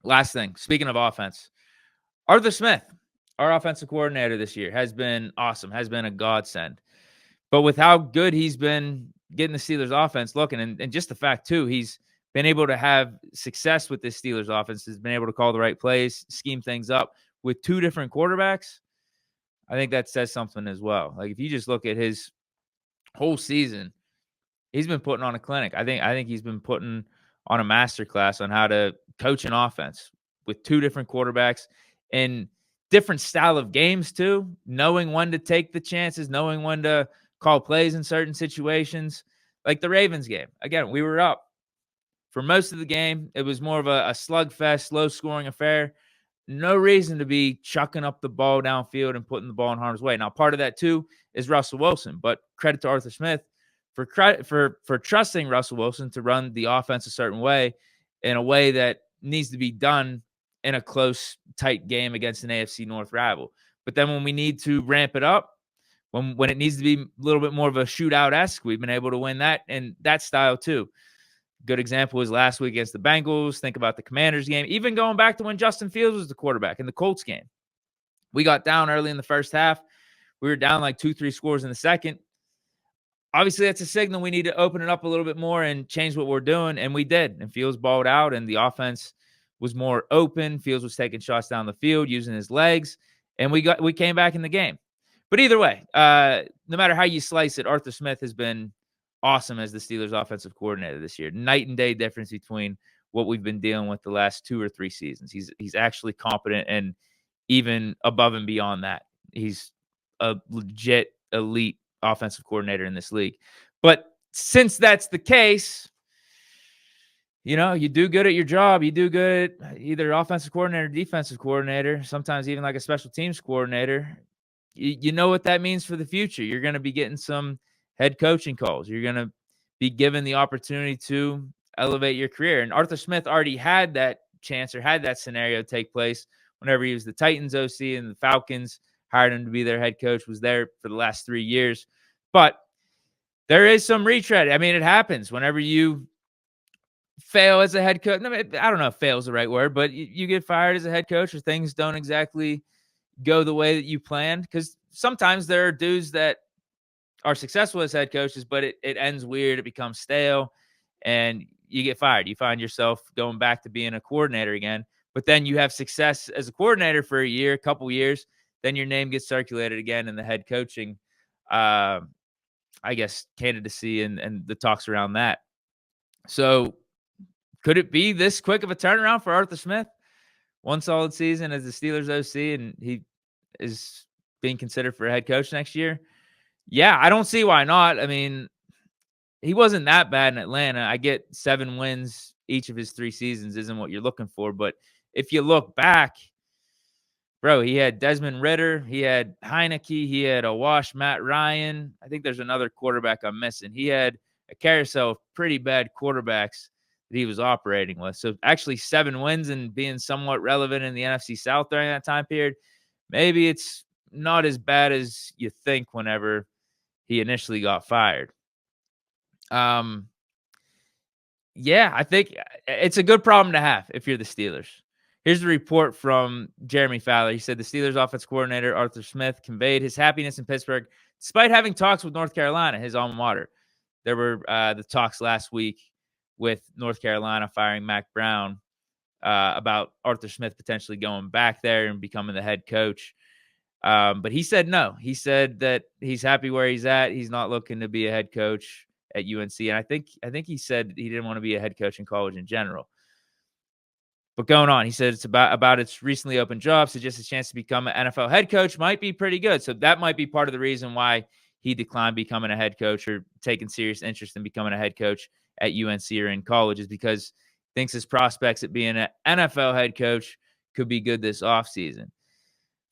Last thing, speaking of offense, Arthur Smith, our offensive coordinator this year, has been awesome, has been a godsend. But with how good he's been getting the Steelers offense looking, and just the fact, too, he's been able to have success with this Steelers offense, has been able to call the right plays, scheme things up with two different quarterbacks. I think that says something as well. Like, if you just look at his whole season, he's been putting on a clinic. I think he's been putting on a masterclass on how to coach an offense with two different quarterbacks and different style of games too, knowing when to take the chances, knowing when to call plays in certain situations. Like the Ravens game. Again, we were up for most of the game. It was more of a slugfest, low scoring affair. No reason to be chucking up the ball downfield and putting the ball in harm's way. Now, part of that too is Russell Wilson, but credit to Arthur Smith for trusting Russell Wilson to run the offense a certain way, in a way that needs to be done in a close, tight game against an AFC North rival. But then when we need to ramp it up, when it needs to be a little bit more of a shootout-esque, we've been able to win that and that style too. Good example was last week against the Bengals. Think about the Commanders game. Even going back to when Justin Fields was the quarterback in the Colts game. We got down early in the first half. We were down like 2-3 scores in the second. Obviously, that's a signal we need to open it up a little bit more and change what we're doing, and we did. And Fields balled out, and the offense was more open. Fields was taking shots down the field using his legs, and we came back in the game. But either way, no matter how you slice it, Arthur Smith has been awesome as the Steelers offensive coordinator this year. Night and day difference between what we've been dealing with the last 2 or 3 seasons. He's actually competent, and even above and beyond that, he's a legit elite offensive coordinator in this league. But since that's the case, you do good at your job. You do good at either offensive coordinator, defensive coordinator, sometimes even like a special teams coordinator. You know what that means for the future. You're going to be getting some head coaching calls. You're going to be given the opportunity to elevate your career. And Arthur Smith already had that chance or had that scenario take place whenever he was the Titans OC and the Falcons hired him to be their head coach, was there for the last 3 years. But there is some retread. I mean, it happens whenever you fail as a head coach. I don't know if fail is the right word, but you get fired as a head coach or things don't exactly go the way that you planned. Because sometimes there are dudes that are successful as head coaches, but it ends weird. It becomes stale and you get fired. You find yourself going back to being a coordinator again. But then you have success as a coordinator for a year, a couple years. Then your name gets circulated again in the head coaching, candidacy and the talks around that. So could it be this quick of a turnaround for Arthur Smith? One solid season as the Steelers OC, and he is being considered for a head coach next year. Yeah, I don't see why not. I mean, he wasn't that bad in Atlanta. I get 7 wins each of his 3 seasons isn't what you're looking for. But if you look back, bro, he had Desmond Ridder, he had Heineke, he had a wash Matt Ryan. I think there's another quarterback I'm missing. He had a carousel of pretty bad quarterbacks that he was operating with. So actually 7 wins and being somewhat relevant in the NFC South during that time period. Maybe it's not as bad as you think whenever he initially got fired. Yeah, I think it's a good problem to have if you're the Steelers. Here's a report from Jeremy Fowler. He said the Steelers offense coordinator, Arthur Smith, conveyed his happiness in Pittsburgh despite having talks with North Carolina, his alma mater. There were the talks last week with North Carolina firing Mac Brown about Arthur Smith potentially going back there and becoming the head coach. But he said no. He said that he's happy where he's at. He's not looking to be a head coach at UNC. And I think he said he didn't want to be a head coach in college in general. But going on, he said it's about its recently open job, so just a chance to become an NFL head coach might be pretty good. So that might be part of the reason why he declined becoming a head coach or taking serious interest in becoming a head coach at UNC or in college, is because he thinks his prospects at being an NFL head coach could be good this offseason.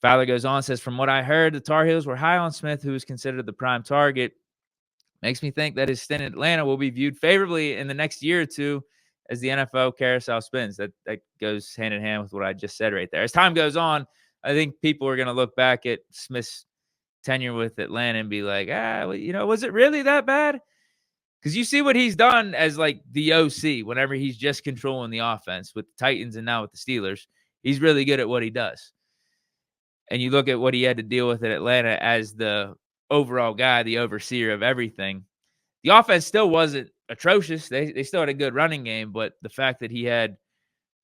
Fowler goes on, says, from what I heard, the Tar Heels were high on Smith, who is considered the prime target. Makes me think that his stint in Atlanta will be viewed favorably in the next year or two as the NFL carousel spins. That goes hand in hand with what I just said right there. As time goes on, I think people are going to look back at Smith's tenure with Atlanta and be like, was it really that bad? Because you see what he's done as like the OC whenever he's just controlling the offense with the Titans and now with the Steelers. He's really good at what he does. And you look at what he had to deal with at Atlanta as the overall guy, the overseer of everything. The offense still wasn't atrocious. They still had a good running game, but the fact that he had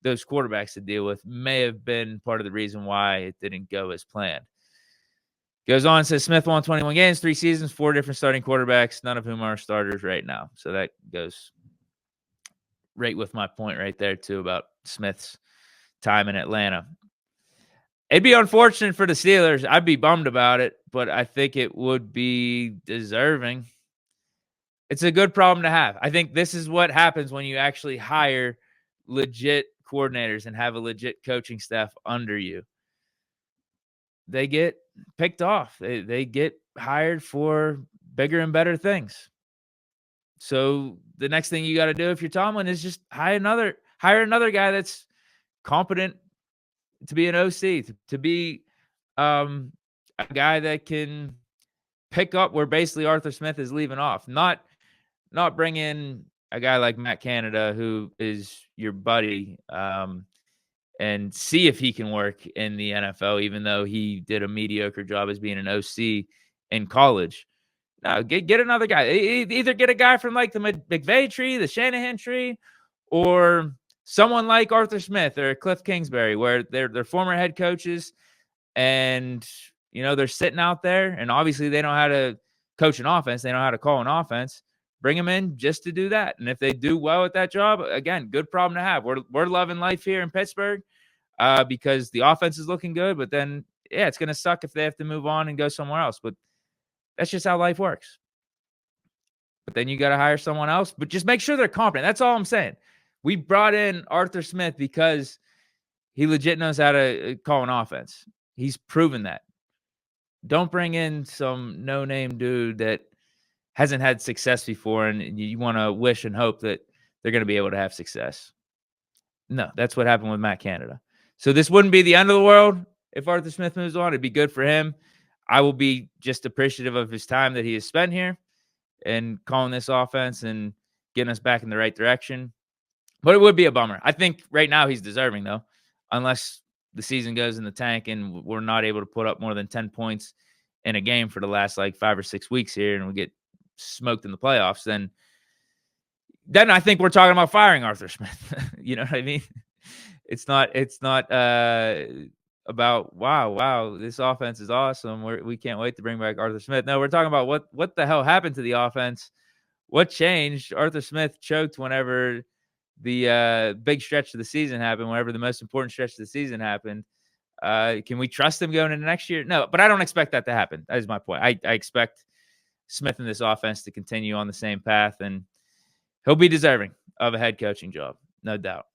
those quarterbacks to deal with may have been part of the reason why it didn't go as planned. Goes on, says Smith won 21 games, 3 seasons, 4 different starting quarterbacks, none of whom are starters right now. So that goes right with my point right there, too, about Smith's time in Atlanta. It'd be unfortunate for the Steelers. I'd be bummed about it, but I think it would be deserving. It's a good problem to have. I think this is what happens when you actually hire legit coordinators and have a legit coaching staff under you. They get picked off. They get hired for bigger and better things. So the next thing you got to do if you're Tomlin is just hire another guy that's competent to be an OC, to be a guy that can pick up where basically Arthur Smith is leaving off. Not bring in a guy like Matt Canada, who is your buddy, and see if he can work in the NFL, even though he did a mediocre job as being an OC in college. No, get another guy. Either get a guy from like the McVay tree, the Shanahan tree, or someone like Arthur Smith or Cliff Kingsbury, where they're former head coaches and, they're sitting out there and obviously they know how to coach an offense. They know how to call an offense. Bring them in just to do that. And if they do well at that job, again, good problem to have. We're loving life here in Pittsburgh because the offense is looking good. But then, it's going to suck if they have to move on and go somewhere else. But that's just how life works. But then you got to hire someone else. But just make sure they're competent. That's all I'm saying. We brought in Arthur Smith because he legit knows how to call an offense. He's proven that. Don't bring in some no-name dude that hasn't had success before, and you want to wish and hope that they're going to be able to have success. No, that's what happened with Matt Canada. So this wouldn't be the end of the world if Arthur Smith moves on. It'd be good for him. I will be just appreciative of his time that he has spent here and calling this offense and getting us back in the right direction. But it would be a bummer. I think right now he's deserving, though, unless the season goes in the tank and we're not able to put up more than 10 points in a game for the last 5 or 6 weeks here and we get smoked in the playoffs, then I think we're talking about firing Arthur Smith. You know what I mean? It's not about wow, this offense is awesome. We can't wait to bring back Arthur Smith. No, we're talking about what the hell happened to the offense? What changed? Arthur Smith choked whenever the big stretch of the season happened, whenever the most important stretch of the season happened. Can we trust him going into next year? No, but I don't expect that to happen. That is my point. I expect Smith in this offense to continue on the same path, and he'll be deserving of a head coaching job, no doubt.